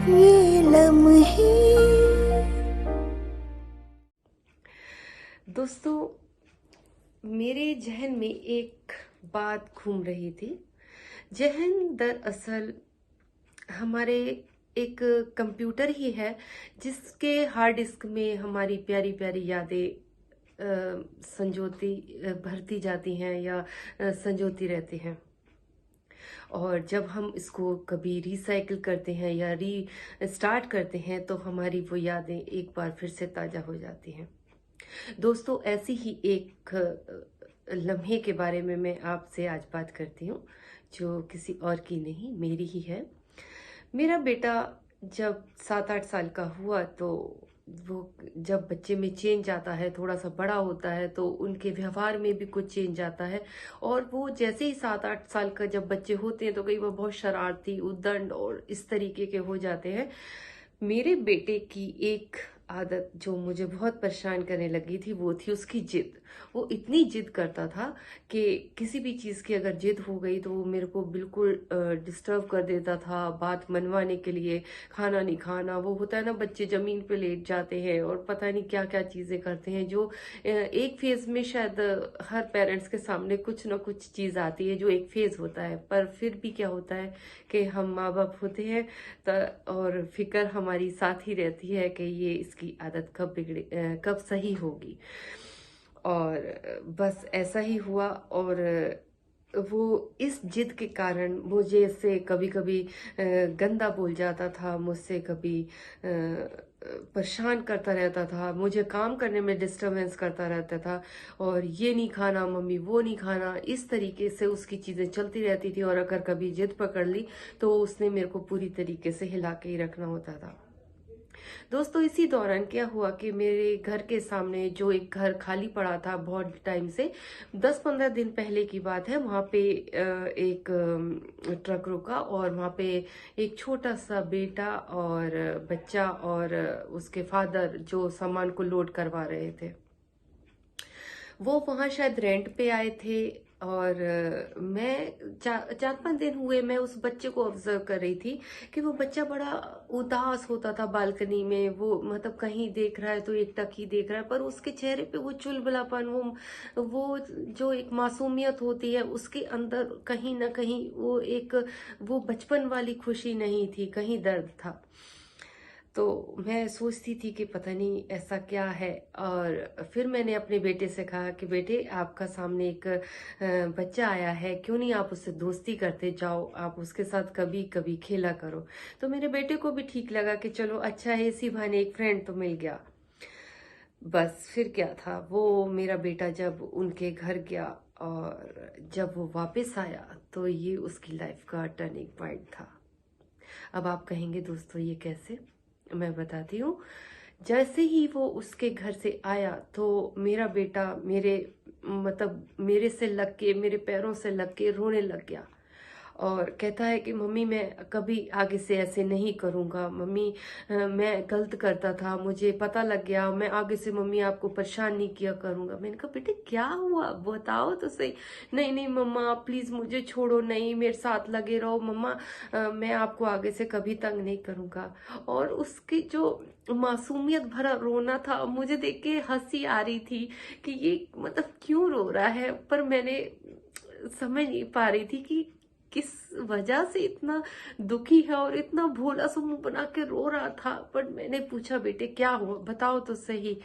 ये लम्हे। दोस्तों, मेरे जहन में एक बात घूम रही थी। जहन दरअसल हमारे एक कंप्यूटर ही है, जिसके हार्ड डिस्क में हमारी प्यारी प्यारी यादें संजोती भरती जाती हैं या संजोती रहती हैं। और जब हम इसको कभी रिसाइकिल करते हैं या री स्टार्ट करते हैं तो हमारी वो यादें एक बार फिर से ताज़ा हो जाती हैं। दोस्तों, ऐसी ही एक लम्हे के बारे में मैं आपसे आज बात करती हूँ, जो किसी और की नहीं, मेरी ही है। मेरा बेटा जब 7-8 साल का हुआ तो वो जब बच्चे में चेंज आता है, थोड़ा सा बड़ा होता है, तो उनके व्यवहार में भी कुछ चेंज आता है। और वो जैसे ही 7-8 साल का जब बच्चे होते हैं तो कई वो बहुत शरारती, उद्दंड और इस तरीके के हो जाते हैं। मेरे बेटे की एक आदत जो मुझे बहुत परेशान करने लगी थी, वो थी उसकी जिद। वो इतनी जिद करता था कि किसी भी चीज़ की अगर जिद हो गई तो वो मेरे को बिल्कुल डिस्टर्ब कर देता था बात मनवाने के लिए। खाना नहीं खाना, वो होता है ना, बच्चे ज़मीन पे लेट जाते हैं और पता नहीं क्या क्या चीज़ें करते हैं, जो एक फेज़ में शायद हर पेरेंट्स के सामने कुछ ना कुछ चीज़ आती है जो एक फेज़ होता है। पर फिर भी क्या होता है कि हम माँ बाप होते हैं और फिक्र हमारी साथ ही रहती है कि ये इसकी आदत कब बिगड़े, कब सही होगी। और बस ऐसा ही हुआ। और वो इस जिद के कारण मुझे से कभी कभी गंदा बोल जाता था, मुझसे कभी परेशान करता रहता था, मुझे काम करने में डिस्टरबेंस करता रहता था। और ये नहीं खाना मम्मी, वो नहीं खाना, इस तरीके से उसकी चीज़ें चलती रहती थी। और अगर कभी जिद पकड़ ली तो उसने मेरे को पूरी तरीके से हिला के ही रखना होता था। दोस्तों, इसी दौरान क्या हुआ कि मेरे घर के सामने जो एक घर खाली पड़ा था बहुत टाइम से, 10-15 दिन पहले की बात है, वहां पे एक ट्रक रुका और वहां पे एक छोटा सा बेटा और बच्चा और उसके फादर जो सामान को लोड करवा रहे थे। वो वहाँ शायद रेंट पे आए थे। और मैं 4-5 दिन हुए मैं उस बच्चे को ऑब्जर्व कर रही थी कि वो बच्चा बड़ा उदास होता था बालकनी में। वो मतलब कहीं देख रहा है तो एकटक ही देख रहा है, पर उसके चेहरे पे वो चुलबुलापन, वो जो एक मासूमियत होती है उसके अंदर कहीं ना कहीं वो बचपन वाली खुशी नहीं थी, कहीं दर्द था। तो मैं सोचती थी कि पता नहीं ऐसा क्या है। और फिर मैंने अपने बेटे से कहा कि बेटे, आपका सामने एक बच्चा आया है, क्यों नहीं आप उससे दोस्ती करते जाओ, आप उसके साथ कभी कभी खेला करो। तो मेरे बेटे को भी ठीक लगा कि चलो अच्छा है, इसी बहाने एक फ्रेंड तो मिल गया। बस फिर क्या था, वो मेरा बेटा जब उनके घर गया और जब वो वापस आया तो ये उसकी लाइफ का टर्निंग पॉइंट था। अब आप कहेंगे दोस्तों ये कैसे, मैं बताती हूँ। जैसे ही वो उसके घर से आया तो मेरा बेटा मेरे से लग के, मेरे पैरों से लग के रोने लग गया। और कहता है कि मम्मी, मैं कभी आगे से ऐसे नहीं करूँगा मम्मी, मैं गलत करता था, मुझे पता लग गया, मैं आगे से मम्मी आपको परेशान नहीं किया करूँगा। मैंने कहा बेटे क्या हुआ, बताओ तो सही। नहीं नहीं मम्मा प्लीज़ मुझे छोड़ो, नहीं मेरे साथ लगे रहो मम्मा, मैं आपको आगे से कभी तंग नहीं करूँगा। और उसकी जो मासूमियत भरा रोना था, मुझे देख के हंसी आ रही थी कि ये मतलब क्यों रो रहा है। पर मैंने समझ नहीं पा रही थी कि किस वजह से इतना दुखी है और इतना भोला सा मुंह बना के रो रहा था। पर मैंने पूछा बेटे क्या हुआ, बताओ तो सही।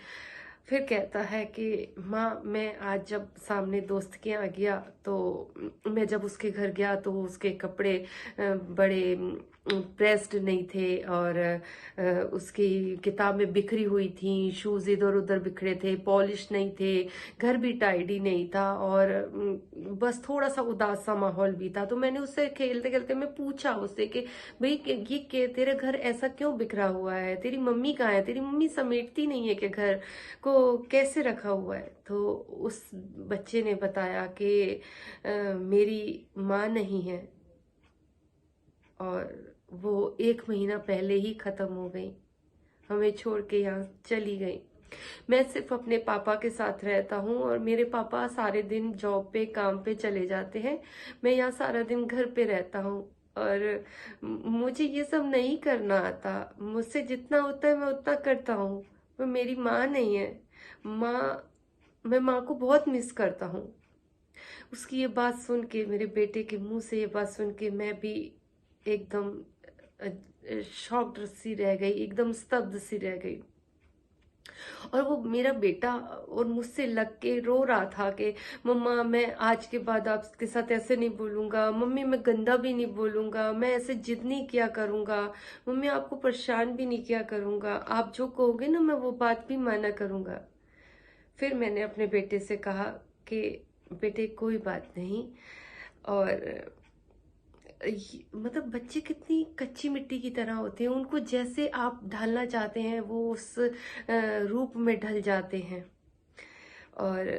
फिर कहता है कि माँ, मैं आज जब सामने दोस्त के यहाँ गया तो मैं जब उसके घर गया तो उसके कपड़े बड़े प्रेस्ड नहीं थे। और उसकी किताबें बिखरी हुई थी, शूज इधर उधर बिखरे थे, पॉलिश नहीं थे, घर भी टाइडी नहीं था। और बस थोड़ा सा उदास सा माहौल भी था। तो मैंने उससे खेलते खेलते मैं पूछा उससे कि भाई ये तेरे घर ऐसा क्यों बिखरा हुआ है, तेरी मम्मी कहाँ है, तेरी मम्मी समेटती नहीं है कि घर को कैसे रखा हुआ है। तो उस बच्चे ने बताया कि मेरी माँ नहीं है और वो 1 महीना पहले ही खत्म हो गई, हमें छोड़ के यहाँ चली गई। मैं सिर्फ अपने पापा के साथ रहता हूँ और मेरे पापा सारे दिन जॉब पे, काम पे चले जाते हैं, मैं यहाँ सारा दिन घर पे रहता हूँ। और मुझे ये सब नहीं करना आता। मुझसे जितना होता है मैं उतना करता हूँ। वो मेरी माँ नहीं है। माँ मैं माँ को बहुत मिस करता हूँ। उसकी ये बात सुन के, मेरे बेटे के मुंह से ये बात सुन के मैं भी एकदम शॉक्ड सी रह गई, एकदम स्तब्ध सी रह गई। और वो मेरा बेटा और मुझसे लग के रो रहा था कि मम्मा मैं आज के बाद आपके साथ ऐसे नहीं बोलूंगा, मम्मी मैं गंदा भी नहीं बोलूंगा, मैं ऐसे जिद नहीं किया करूंगा, मम्मी आपको परेशान भी नहीं किया करूंगा, आप जो कहोगे ना मैं वो बात भी माना करूंगा। फिर मैंने अपने बेटे से कहा कि बेटे कोई बात नहीं। और मतलब बच्चे कितनी कच्ची मिट्टी की तरह होते हैं, उनको जैसे आप ढालना चाहते हैं वो उस रूप में ढल जाते हैं। और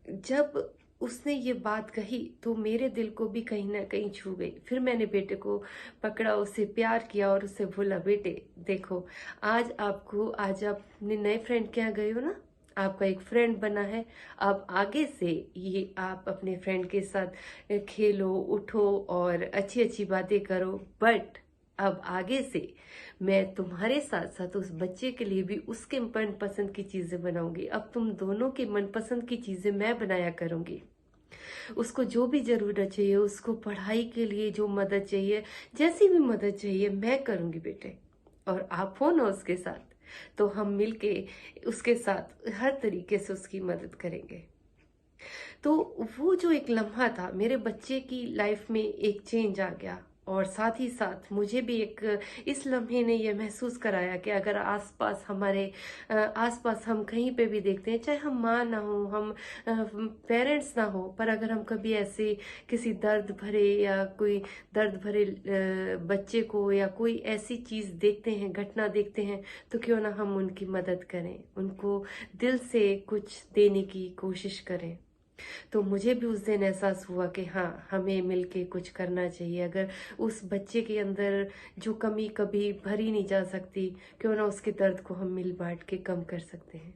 जब उसने ये बात कही तो मेरे दिल को भी कहीं ना कहीं छू गई। फिर मैंने बेटे को पकड़ा, उससे प्यार किया और उससे बोला बेटे देखो, आज आज आप अपने नए फ्रेंड के यहाँ गए हो ना, आपका एक फ्रेंड बना है। अब आगे से ये आप अपने फ्रेंड के साथ खेलो, उठो और अच्छी अच्छी बातें करो, बट अब आगे से मैं तुम्हारे साथ साथ उस बच्चे के लिए भी उसके मनपसंद की चीजें बनाऊंगी। अब तुम दोनों के मनपसंद की चीजें मैं बनाया करूंगी। उसको जो भी जरूरत चाहिए, उसको पढ़ाई के लिए जो मदद चाहिए, जैसी भी मदद चाहिए मैं करूंगी बेटे। और आप हो ना उसके साथ, तो हम मिलके उसके साथ हर तरीके से उसकी मदद करेंगे। तो वो जो एक लम्हा था, मेरे बच्चे की लाइफ में एक चेंज आ गया। और साथ ही साथ मुझे भी एक इस लम्हे ने यह महसूस कराया कि अगर आसपास हमारे आसपास हम कहीं पे भी देखते हैं, चाहे हम माँ ना हो, हम पेरेंट्स ना हो, पर अगर हम कभी ऐसे किसी दर्द भरे या कोई दर्द भरे बच्चे को या कोई ऐसी चीज देखते हैं, घटना देखते हैं, तो क्यों ना हम उनकी मदद करें, उनको दिल से कुछ देने की कोशिश करें। तो मुझे भी उस दिन एहसास हुआ कि हाँ, हमें मिलके कुछ करना चाहिए। अगर उस बच्चे के अंदर जो कमी कभी भरी नहीं जा सकती, क्यों ना उसके दर्द को हम मिल बांट के कम कर सकते हैं।